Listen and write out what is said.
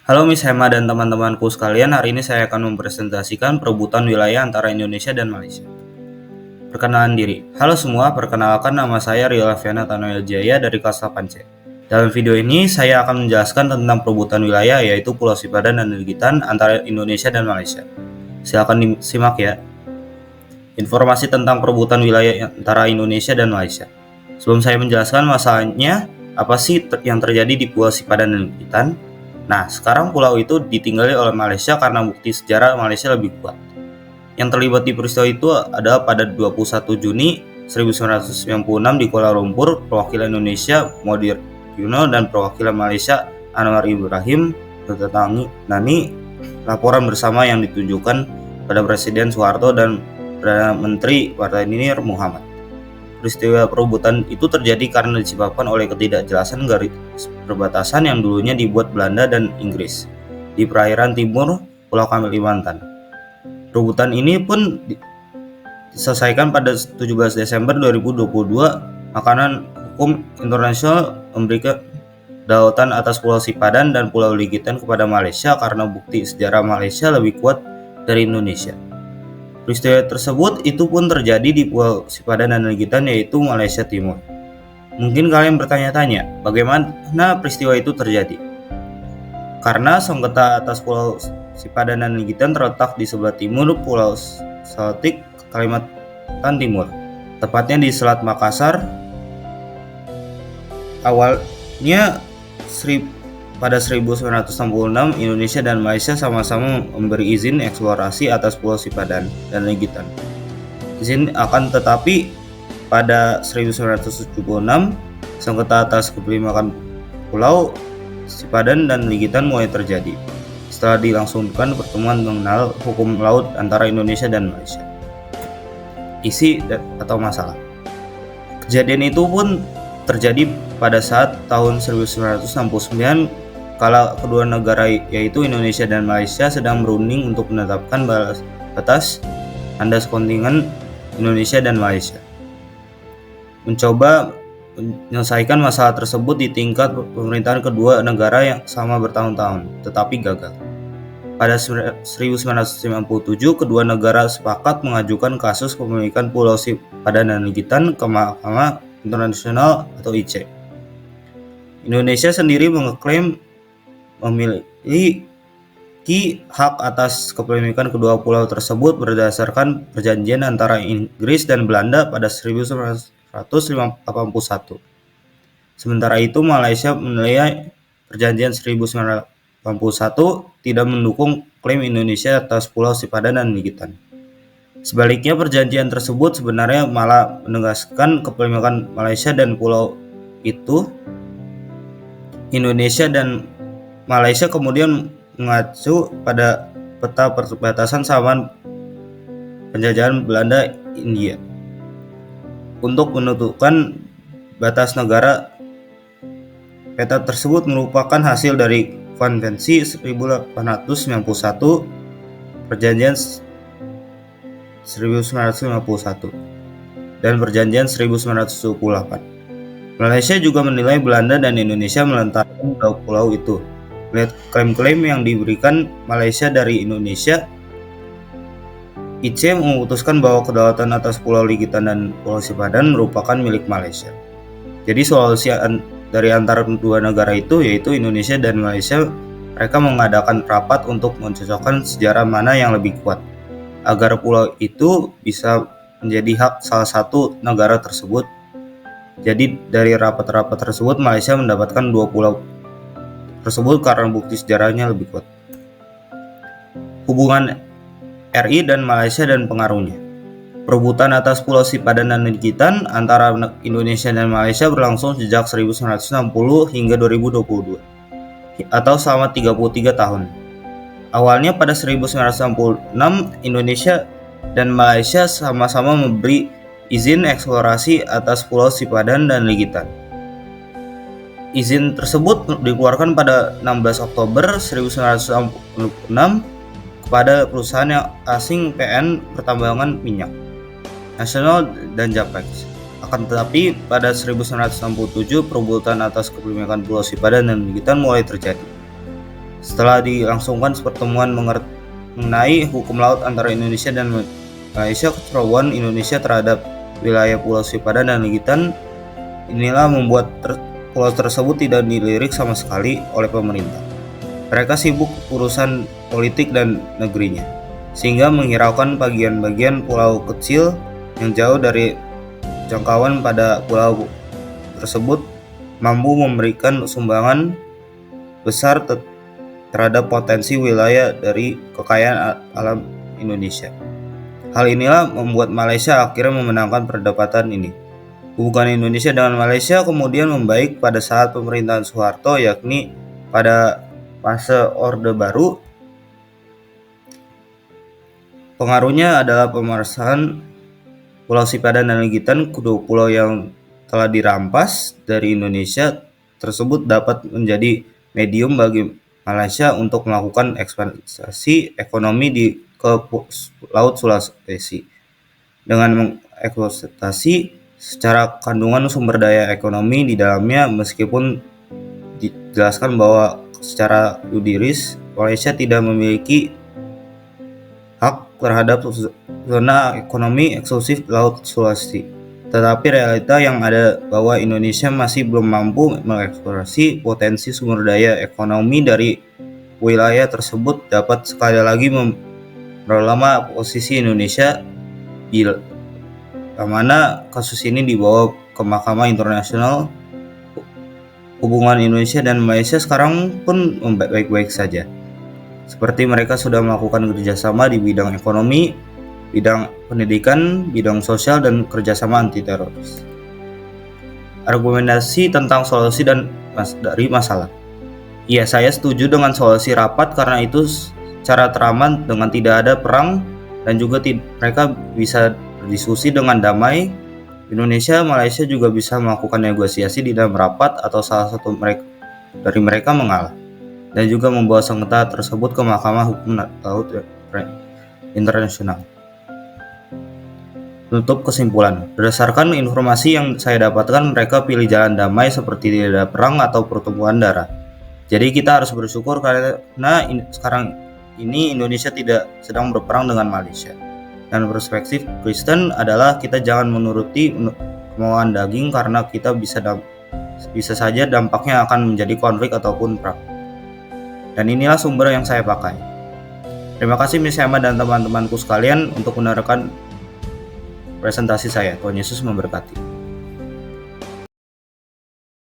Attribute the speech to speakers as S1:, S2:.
S1: Halo Miss Hema dan teman-temanku sekalian, hari ini saya akan mempresentasikan perebutan wilayah antara Indonesia dan Malaysia. Perkenalan diri. Halo semua, perkenalkan nama saya Rio Laviana Tanoel Jaya dari kelas 8C. Dalam video ini, saya akan menjelaskan tentang perebutan wilayah yaitu Pulau Sipadan dan Legitan antara Indonesia dan Malaysia. Silakan disimak ya. Informasi tentang perebutan wilayah antara Indonesia dan Malaysia. Sebelum saya menjelaskan masalahnya, apa sih yang terjadi di Pulau Sipadan dan Legitan? Nah, sekarang pulau itu ditinggali oleh Malaysia karena bukti sejarah Malaysia lebih kuat. Yang terlibat di peristiwa itu adalah pada 21 Juni 1996 di Kuala Lumpur, perwakilan Indonesia Maudy Yuno dan perwakilan Malaysia Anwar Ibrahim menandatangani laporan bersama yang ditujukan pada Presiden Soeharto dan Perdana Menteri Mahathir Muhammad. Peristiwa perebutan itu terjadi karena disebabkan oleh ketidakjelasan garis perbatasan yang dulunya dibuat Belanda dan Inggris di perairan timur Pulau Kalimantan. Perebutan ini pun diselesaikan pada 17 Desember 2022. Makanan hukum internasional memberikan kedaulatan atas Pulau Sipadan dan Pulau Legitan kepada Malaysia karena bukti sejarah Malaysia lebih kuat dari Indonesia. Peristiwa tersebut itu pun terjadi di Pulau Sipadan dan Legitan yaitu Malaysia Timur. Mungkin kalian bertanya-tanya, bagaimana peristiwa itu terjadi? Karena sengketa atas Pulau Sipadan dan Legitan terletak di sebelah timur Pulau Saltik, Kalimantan Timur, tepatnya di Selat Makassar. Awalnya pada 1966, Indonesia dan Malaysia sama-sama memberi izin eksplorasi atas Pulau Sipadan dan Legitan. Izin akan tetapi pada 1976, sengketa atas kepemilikan Pulau Sipadan dan Legitan mulai terjadi setelah dilangsungkan pertemuan mengenal hukum laut antara Indonesia dan Malaysia. Isi atau masalah. Kejadian itu pun terjadi pada saat tahun 1969 kala kedua negara yaitu Indonesia dan Malaysia sedang berunding untuk menetapkan batas landas kontingen Indonesia dan Malaysia. Mencoba menyelesaikan masalah tersebut di tingkat pemerintahan kedua negara yang sama bertahun-tahun, tetapi gagal. Pada 1997, kedua negara sepakat mengajukan kasus kepemilikan Pulau Sipadan dan Legitan ke Mahkamah Internasional atau ICC. Indonesia sendiri mengeklaim memiliki hak atas kepemilikan kedua pulau tersebut berdasarkan perjanjian antara Inggris dan Belanda pada 1981. Sementara itu, Malaysia menilai perjanjian 1981 tidak mendukung klaim Indonesia atas Pulau Sipadan dan Legitan. Sebaliknya, perjanjian tersebut sebenarnya malah menegaskan kepemilikan Malaysia dan pulau itu. Indonesia dan Malaysia kemudian mengacu pada peta perbatasan zaman penjajahan Belanda India untuk menentukan batas negara. Peta tersebut merupakan hasil dari Konvensi 1891, Perjanjian 1951, dan Perjanjian 1978. Malaysia juga menilai Belanda dan Indonesia melentarkan pulau itu. Melihat klaim-klaim yang diberikan Malaysia dari Indonesia, ICC memutuskan bahwa kedaulatan atas Pulau Legitan dan Pulau Sipadan merupakan milik Malaysia. Jadi solusi dari antara kedua negara itu yaitu Indonesia dan Malaysia, mereka mengadakan rapat untuk mencocokkan sejarah mana yang lebih kuat agar pulau itu bisa menjadi hak salah satu negara tersebut. Jadi dari rapat-rapat tersebut Malaysia mendapatkan dua pulau tersebut karena bukti sejarahnya lebih kuat. Hubungan RI dan Malaysia dan pengaruhnya. Perebutan atas Pulau Sipadan dan Legitan antara Indonesia dan Malaysia berlangsung sejak 1960 hingga 2022 atau selama 33 tahun. Awalnya pada 1966, Indonesia dan Malaysia sama-sama memberi izin eksplorasi atas Pulau Sipadan dan Legitan. Izin tersebut dikeluarkan pada 16 Oktober 1966 kepada perusahaan yang asing PN Pertambangan Minyak Nasional dan Japex. Akan tetapi pada 1967 perebutan atas kepemilikan Pulau Sipadan dan Legitan mulai terjadi. Setelah dilangsungkan pertemuan mengenai hukum laut antara Indonesia dan Malaysia, keterowongan Indonesia terhadap wilayah Pulau Sipadan dan Legitan inilah membuat pulau tersebut tidak dilirik sama sekali oleh pemerintah. Mereka sibuk urusan politik dan negerinya, sehingga menghiraukan bagian-bagian pulau kecil yang jauh dari jangkauan pada pulau tersebut mampu memberikan sumbangan besar terhadap potensi wilayah dari kekayaan alam Indonesia. Hal inilah membuat Malaysia akhirnya memenangkan perdebatan ini. Hubungan Indonesia dengan Malaysia kemudian membaik pada saat pemerintahan Soeharto, yakni pada fase Orde Baru. Pengaruhnya adalah pemerasan Pulau Sipadan dan Legitan, kedua pulau yang telah dirampas dari Indonesia tersebut dapat menjadi medium bagi Malaysia untuk melakukan ekspansi ekonomi ke Laut Sulawesi. Dengan mengeksploitasi secara kandungan sumber daya ekonomi di dalamnya, meskipun dijelaskan bahwa secara yuridis Malaysia tidak memiliki hak terhadap zona ekonomi eksklusif Laut Sulawesi. Tetapi realita yang ada bahwa Indonesia masih belum mampu mengeksplorasi potensi sumber daya ekonomi dari wilayah tersebut dapat sekali lagi memperlama posisi Indonesia, di mana kasus ini dibawa ke Mahkamah Internasional. Hubungan Indonesia dan Malaysia sekarang pun baik-baik saja, seperti mereka sudah melakukan kerjasama di bidang ekonomi, bidang pendidikan, bidang sosial, dan kerjasama anti teroris. Argumentasi tentang solusi dari masalah. Iya, saya setuju dengan solusi rapat karena itu cara teraman dengan tidak ada perang dan juga mereka bisa berdiskusi dengan damai. Indonesia, Malaysia juga bisa melakukan negosiasi di dalam rapat atau salah satu dari mereka mengalah dan juga membawa sengketa tersebut ke Mahkamah Hukum Laut Internasional. Tutup kesimpulan, berdasarkan informasi yang saya dapatkan, mereka pilih jalan damai seperti tidak ada perang atau pertumpahan darah. Jadi kita harus bersyukur karena sekarang ini Indonesia tidak sedang berperang dengan Malaysia. Dan perspektif Kristen adalah kita jangan menuruti kemauan daging karena kita bisa saja dampaknya akan menjadi konflik ataupun perang. Dan inilah sumber yang saya pakai. Terima kasih Miss Emma dan teman-temanku sekalian untuk mendengarkan presentasi saya. Tuhan Yesus memberkati.